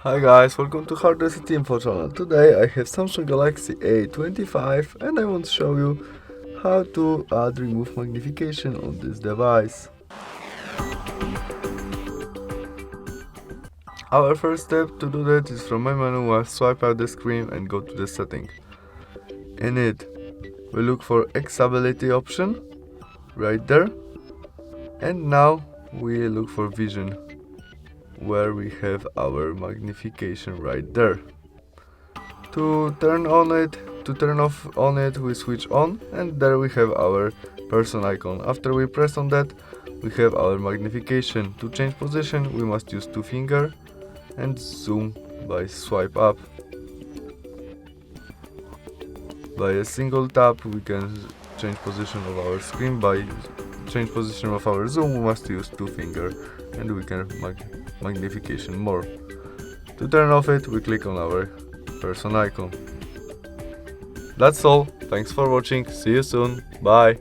Hi guys, welcome to HardReset.Info channel. Today I have Samsung Galaxy A25 and I want to show you how to add remove magnification on this device. Our first step to do that is from my menu, I swipe out the screen and go to the setting. In it, we look for Accessibility option, right there. And now we look for Vision, where we have our magnification right there. To turn off on it, we switch on, and there we have our person icon. After we press on that, we have our magnification. To change position, we must use two finger and zoom by swipe up. By a single tap, we can change position of our screen. By change position of our zoom, we must use two finger, and we can magnification more. To turn off it, we click on our person icon. That's all. Thanks for watching. See you soon. Bye.